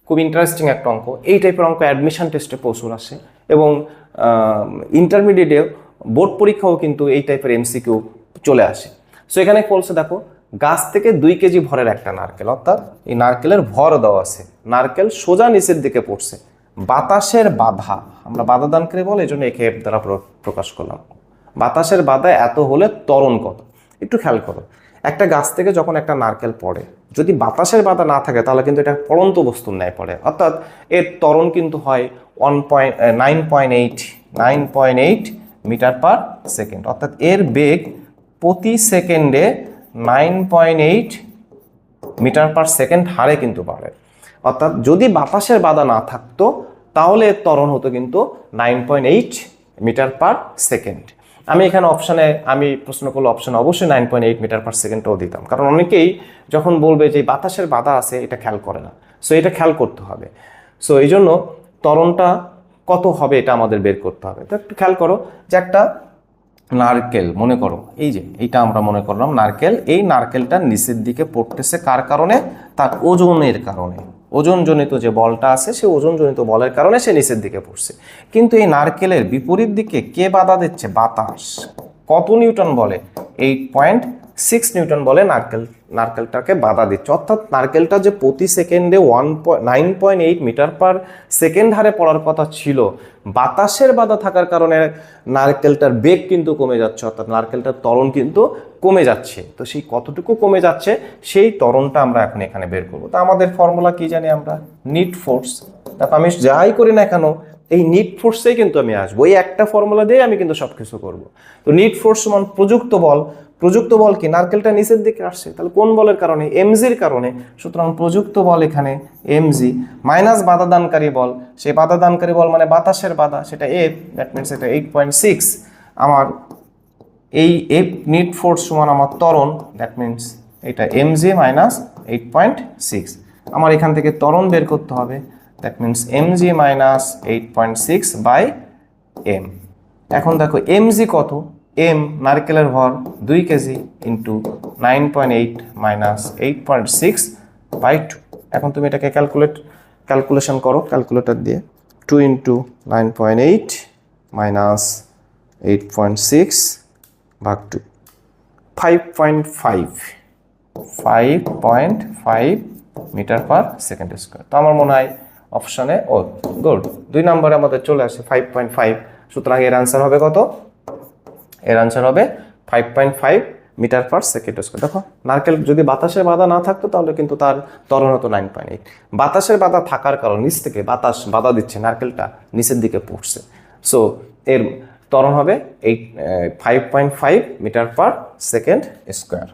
খুব ইন্টারেস্টিং একটা অঙ্ক। এই টাইপের অঙ্ক অ্যাডমিশন টেস্টে প্রচুর আসে এবং ইন্টারমিডিয়েটে বোর্ড পরীক্ষাও কিন্তু এই টাইপের এমসিকিউ চলে আসে। সো এখানে বলছে দেখো, গাছ থেকে 2 কেজি ভরের একটা নারকেল, অর্থাৎ এই নারকেলের ভর দেওয়া আছে, নারকেল সোজা নিচের দিকে পড়ছে, বাতাসের বাধা, আমরা বাধা দানকারী বলে এই জন্য একে এফ দ্বারা প্রকাশ করলাম। বাতাসের বাধা এত হলে ত্বরণ কত? একটু খেয়াল করো, একটা গাছ থেকে যখন একটা নারকেল পড়ে, যদি বাতাসের বাধা না থাকে তাহলে কিন্তু এটা পড়ন্ত বস্তুর ন্যায় পড়ে, অর্থাৎ এর ত্বরণ কিন্তু হয় 9.8 মিটার পার সেকেন্ড, অর্থাৎ এর বেগ প্রতি সেকেন্ডে 9.8 মিটার পার সেকেন্ড হারে কিন্তু বাড়ে। অর্থাৎ যদি বাতাসের বাধা না থাকতো তাহলে এর ত্বরণ হতো কিন্তু 9.8 মিটার পার সেকেন্ড। আমি এখানে অপশানে, আমি প্রশ্ন করলে অপশানে অবশ্যই 9.8 মিটার পার সেকেন্ডটাও দিতাম, কারণ অনেকেই যখন বলবে যে বাতাসের বাধা আছে এটা খেয়াল করে না। সো এটা খেয়াল করতে হবে। সো এই জন্য ত্বরণটা কত হবে এটা আমাদের বের করতে হবে। তো একটু খেয়াল করো যে একটা নারকেল, মনে করো এই যে এইটা আমরা মনে করলাম নারকেল, এই নারকেলটা নিচের দিকে পড়তেছে কার কারণে? তার ওজনের কারণে। ওজনজনিত যে বলটা আছে সেই ওজনজনিত বলের কারণে সে নিচের দিকে পড়ছে। কিন্তু এই নারকেলের বিপরীত দিকে কে বাধা দিচ্ছে? বাতাস। কত নিউটন বলে? 8.6 নিউটন বলে নারকেলটাকে বাধা দিচ্ছে। অর্থাৎ নারকেলটা যে প্রতি সেকেন্ডে 9.8 মিটার পার সেকেন্ড হারে পড়ার কথা ছিল, বাতাসের বাধা থাকার কারণে নারকেলটার বেগ কিন্তু কমে যাচ্ছে, অর্থাৎ নারকেলটার ত্বরণ কিন্তু কমে যাচ্ছে। তো সেই কতটুকু কমে যাচ্ছে সেই ত্বরণটা আমরা এখন এখানে বের করবো। তো আমাদের ফর্মুলা কি জানি আমরা? Net force. তারপর আমি যাই করি না কেন এই নিট ফোর্সেই কিন্তু আমি আসবো, এই একটা ফর্মুলা দিয়ে আমি কিন্তু সবকিছু করবো। তো নিট ফোর্স সমান প্রযুক্ত বল। প্রযুক্ত বল কি? নারকেলটা নিচের দিকে আসছে, তাহলে কোন বলের কারণে? এমজির কারণে। সুতরাং প্রযুক্ত বল এখানে এমজি মাইনাস বাধাদানকারী বল, সেই বাধাদানকারী বল মানে বাতাসের বাধা, সেটা এফ, দ্যাট মিনস এটা 8.6। আমার এই এফ নিট ফোর্স সমান আমার ত্বরণ, দ্যাট মিনস এটা এমজি মাইনাস 8.6। আমার এখান থেকে ত্বরণ বের করতে হবে, that means M G minus 8.6 by M. এখন দেখো এমজি কত? এম নারকেলের ভর 2 কেজি ইন্টু 9.8 মাইনাস 8.6 বাই 2। এখন তুমি এটাকে ক্যালকুলেশন করো ক্যালকুলেটর দিয়ে। 2 ইন্টু 9.8 মাইনাস 8.6 ভাগ 2, 5.5 মিটার পার সেকেন্ড স্কোয়ার। তো আমার মনে হয় অপশানে গুড 2 নম্বরে আমাদের চলে আসে 5.5। সুতরাং এর আনসার হবে কত? এর আনসার হবে 5.5 মিটার পার সেকেন্ড স্কোয়ার। দেখো নারকেল যদি বাতাসের বাধা না থাকতো তাহলে কিন্তু তার ত্বরণ হতো 9.8। বাতাসের বাধা থাকার কারণ নিচ থেকে বাতাস বাধা দিচ্ছে, নারকেলটা নিচের দিকে পড়ছে, সো এর ত্বরণ হবে 5.5 মিটার পার সেকেন্ড স্কোয়ার।